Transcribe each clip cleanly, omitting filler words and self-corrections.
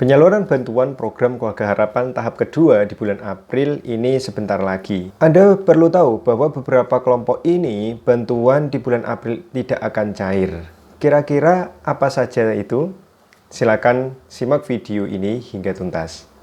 Penyaluran bantuan program Keluarga Harapan tahap kedua di bulan April ini sebentar lagi. Anda perlu tahu bahwa beberapa kelompok ini bantuan di bulan April tidak akan cair. Kira-kira apa saja itu? Silakan simak video ini hingga tuntas.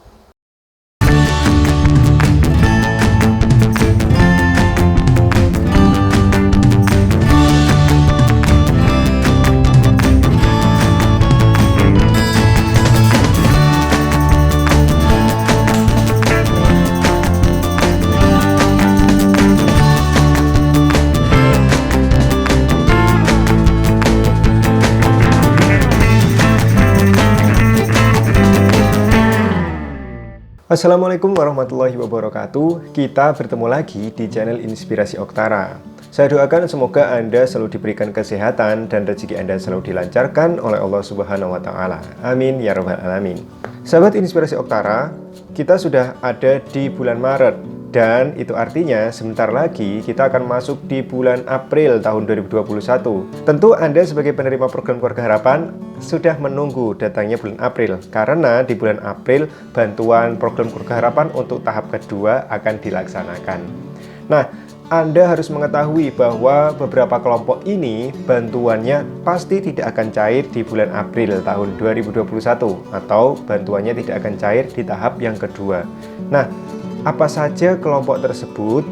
Assalamualaikum warahmatullahi wabarakatuh. Kita bertemu lagi di channel Inspirasi Oktara. Saya doakan semoga Anda selalu diberikan kesehatan dan rezeki Anda selalu dilancarkan oleh Allah Subhanahu wa Ta'ala. Amin ya Rabbal 'Alamin. Sahabat Inspirasi Oktara, kita sudah ada di bulan Maret. Dan itu artinya sebentar lagi kita akan masuk di bulan April tahun 2021. Tentu Anda sebagai penerima program Keluarga Harapan sudah menunggu datangnya bulan April. Karena di bulan April bantuan program Keluarga Harapan untuk tahap kedua akan dilaksanakan. Nah, Anda harus mengetahui bahwa beberapa kelompok ini bantuannya pasti tidak akan cair di bulan April tahun 2021. Atau bantuannya tidak akan cair di tahap yang kedua. Nah, apa saja kelompok tersebut?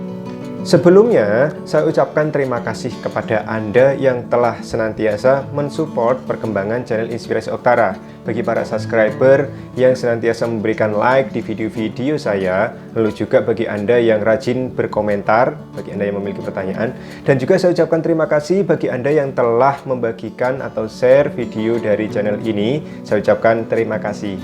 Sebelumnya, saya ucapkan terima kasih kepada Anda yang telah senantiasa mensupport perkembangan channel Inspirasi Oktara. Bagi para subscriber yang senantiasa memberikan like di video-video saya, lalu juga bagi Anda yang rajin berkomentar, bagi Anda yang memiliki pertanyaan, dan juga saya ucapkan terima kasih bagi Anda yang telah membagikan atau share video dari channel ini. Saya ucapkan terima kasih.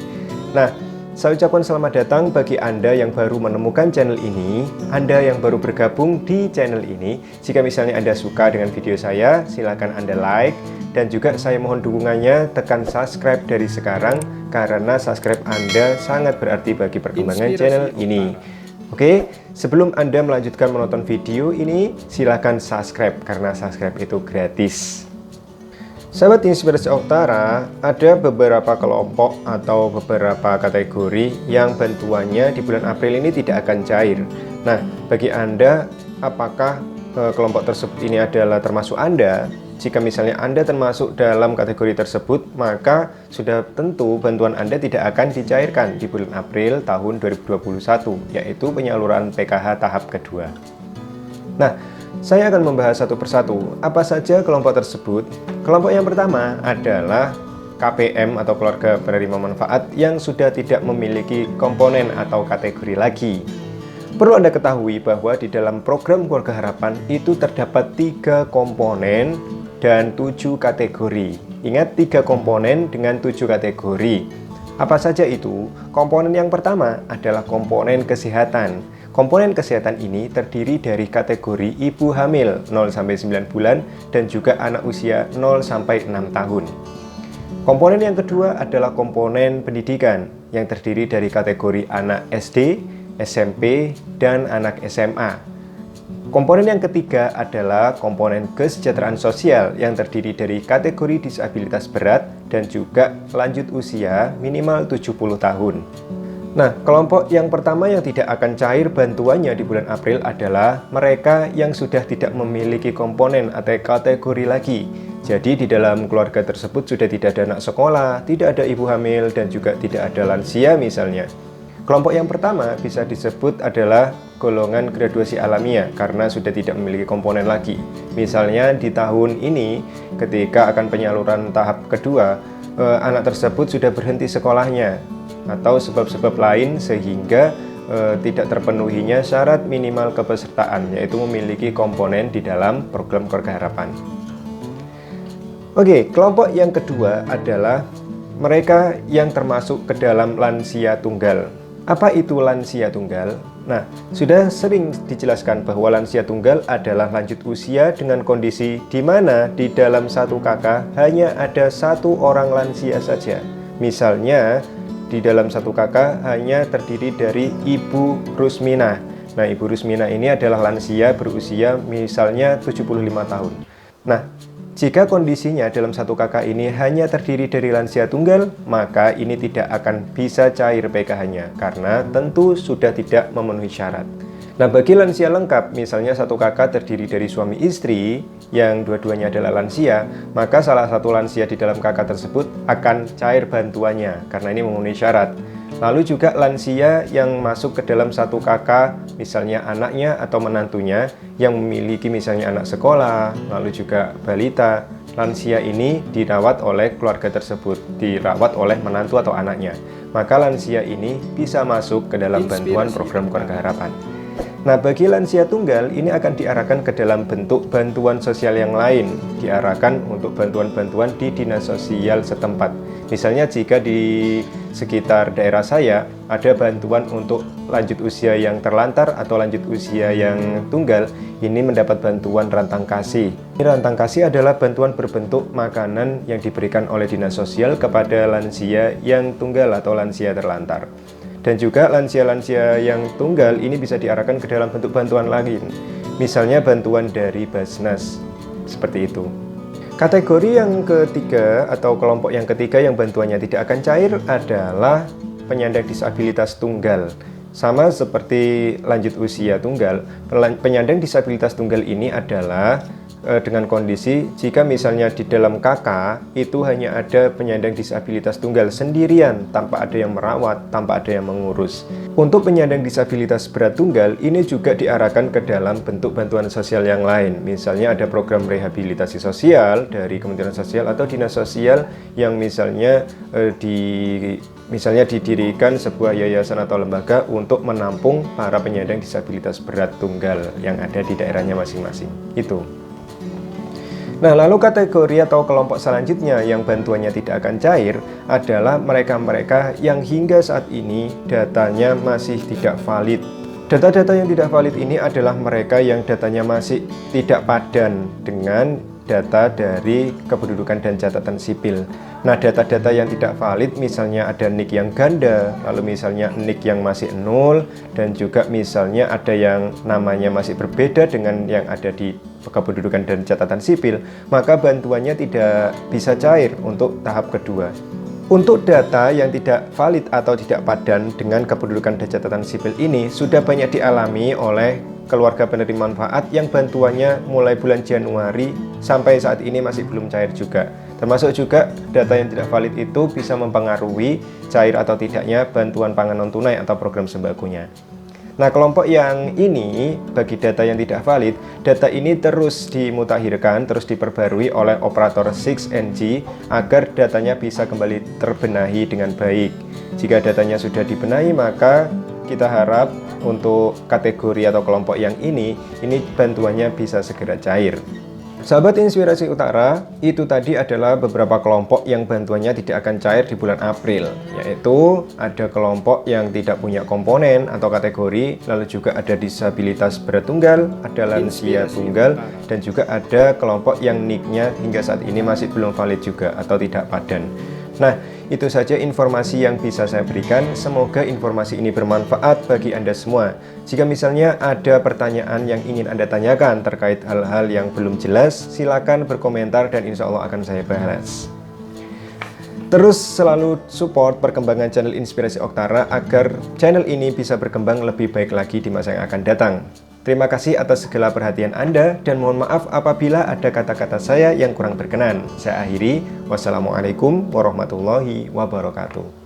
Nah, saya ucapkan selamat datang bagi Anda yang baru menemukan channel ini, Anda yang baru bergabung di channel ini. Jika misalnya Anda suka dengan video saya, silakan Anda like. Dan juga saya mohon dukungannya, tekan subscribe dari sekarang, karena subscribe Anda sangat berarti bagi perkembangan channel ini. Oke, sebelum Anda melanjutkan menonton video ini, silakan subscribe, karena subscribe itu gratis. Sahabat Inspirasi Oktara, ada beberapa kelompok atau beberapa kategori yang bantuannya di bulan April ini tidak akan cair. Nah, bagi Anda, apakah kelompok tersebut ini adalah termasuk Anda? Jika misalnya Anda termasuk dalam kategori tersebut, maka sudah tentu bantuan Anda tidak akan dicairkan di bulan April tahun 2021, yaitu penyaluran PKH tahap kedua. Nah, saya akan membahas satu persatu apa saja kelompok tersebut. Kelompok yang pertama adalah KPM atau keluarga penerima manfaat yang sudah tidak memiliki komponen atau kategori lagi. Perlu Anda ketahui bahwa di dalam program Keluarga Harapan itu terdapat 3 komponen dan 7 kategori. Ingat, 3 komponen dengan 7 kategori. Apa saja itu? Komponen yang pertama adalah komponen kesehatan. Komponen kesehatan ini terdiri dari kategori ibu hamil 0-9 bulan dan juga anak usia 0-6 tahun. Komponen yang kedua adalah komponen pendidikan yang terdiri dari kategori anak SD, SMP, dan anak SMA. Komponen yang ketiga adalah komponen kesejahteraan sosial yang terdiri dari kategori disabilitas berat dan juga lanjut usia minimal 70 tahun. Nah, kelompok yang pertama yang tidak akan cair bantuannya di bulan April adalah mereka yang sudah tidak memiliki komponen atau kategori lagi. Jadi di dalam keluarga tersebut sudah tidak ada anak sekolah, tidak ada ibu hamil, dan juga tidak ada lansia misalnya. Kelompok yang pertama bisa disebut adalah golongan graduasi alamiah karena sudah tidak memiliki komponen lagi. Misalnya di tahun ini ketika akan penyaluran tahap kedua, anak tersebut sudah berhenti sekolahnya atau sebab-sebab lain sehingga tidak terpenuhinya syarat minimal kepesertaan, yaitu memiliki komponen di dalam program Keluarga Harapan. Oke, kelompok yang kedua adalah mereka yang termasuk ke dalam lansia tunggal. Apa itu lansia tunggal? Nah, sudah sering dijelaskan bahwa lansia tunggal adalah lanjut usia dengan kondisi di mana di dalam satu kakak hanya ada satu orang lansia saja. Misalnya, di dalam satu kakak hanya terdiri dari Ibu Rusmina. Nah, Ibu Rusmina ini adalah lansia berusia misalnya 75 tahun. Nah, Jika kondisinya dalam satu KK ini hanya terdiri dari lansia tunggal, maka ini tidak akan bisa cair PKH-nya karena tentu sudah tidak memenuhi syarat. Nah, bagi lansia lengkap, misalnya satu KK terdiri dari suami istri yang dua-duanya adalah lansia, maka salah satu lansia di dalam KK tersebut akan cair bantuannya karena ini memenuhi syarat. Lalu juga lansia yang masuk ke dalam satu KK, misalnya anaknya atau menantunya yang memiliki misalnya anak sekolah, lalu juga balita. Lansia ini dirawat oleh keluarga tersebut, dirawat oleh menantu atau anaknya. Maka lansia ini bisa masuk ke dalam bantuan program keluarga harapan. Nah, bagi lansia tunggal ini akan diarahkan ke dalam bentuk bantuan sosial yang lain, diarahkan untuk bantuan-bantuan di dinas sosial setempat. Misalnya jika di sekitar daerah saya ada bantuan untuk lanjut usia yang terlantar atau lanjut usia yang tunggal, ini mendapat bantuan rantang kasih. Rantang kasih adalah bantuan berbentuk makanan yang diberikan oleh dinas sosial kepada lansia yang tunggal atau lansia terlantar. Dan juga lansia-lansia yang tunggal ini bisa diarahkan ke dalam bentuk bantuan lain, misalnya bantuan dari Basnas, seperti itu. Kategori yang ketiga atau kelompok yang ketiga yang bantuannya tidak akan cair adalah penyandang disabilitas tunggal. Sama seperti lanjut usia tunggal, penyandang disabilitas tunggal ini adalah dengan kondisi jika misalnya di dalam KK itu hanya ada penyandang disabilitas tunggal sendirian tanpa ada yang merawat, tanpa ada yang mengurus. Untuk penyandang disabilitas berat tunggal ini juga diarahkan ke dalam bentuk bantuan sosial yang lain. Misalnya ada program rehabilitasi sosial dari Kementerian Sosial atau Dinas Sosial yang misalnya didirikan sebuah yayasan atau lembaga untuk menampung para penyandang disabilitas berat tunggal yang ada di daerahnya masing-masing. Itu. Nah, lalu kategori atau kelompok selanjutnya yang bantuannya tidak akan cair adalah mereka-mereka yang hingga saat ini datanya masih tidak valid. Data-data yang tidak valid ini adalah mereka yang datanya masih tidak padan dengan data dari kependudukan dan catatan sipil. Nah, data-data yang tidak valid misalnya ada NIK yang ganda, lalu misalnya NIK yang masih 0, dan juga misalnya ada yang namanya masih berbeda dengan yang ada di kependudukan dan catatan sipil, maka bantuannya tidak bisa cair untuk tahap kedua. Untuk data yang tidak valid atau tidak padan dengan kependudukan dan catatan sipil ini sudah banyak dialami oleh keluarga penerima manfaat yang bantuannya mulai bulan Januari sampai saat ini masih belum cair juga. Termasuk juga data yang tidak valid itu bisa mempengaruhi cair atau tidaknya bantuan pangan non-tunai atau program sembakonya. Nah, kelompok yang ini, bagi data yang tidak valid, data ini terus dimutakhirkan, terus diperbarui oleh operator 6NG agar datanya bisa kembali terbenahi dengan baik. Jika datanya sudah dibenahi, maka kita harap untuk kategori atau kelompok yang ini bantuannya bisa segera cair. Sahabat Inspirasi Utara, itu tadi adalah beberapa kelompok yang bantuannya tidak akan cair di bulan April, yaitu ada kelompok yang tidak punya komponen atau kategori, lalu juga ada disabilitas berat tunggal, ada lansia tunggal, dan juga ada kelompok yang NIK-nya hingga saat ini masih belum valid juga atau tidak padan. Nah, itu saja informasi yang bisa saya berikan. Semoga informasi ini bermanfaat bagi Anda semua. Jika misalnya ada pertanyaan yang ingin Anda tanyakan terkait hal-hal yang belum jelas, silakan berkomentar dan insya Allah akan saya balas. Terus selalu support perkembangan channel Inspirasi Oktara agar channel ini bisa berkembang lebih baik lagi di masa yang akan datang. Terima kasih atas segala perhatian Anda dan mohon maaf apabila ada kata-kata saya yang kurang berkenan. Saya akhiri, wassalamualaikum warahmatullahi wabarakatuh.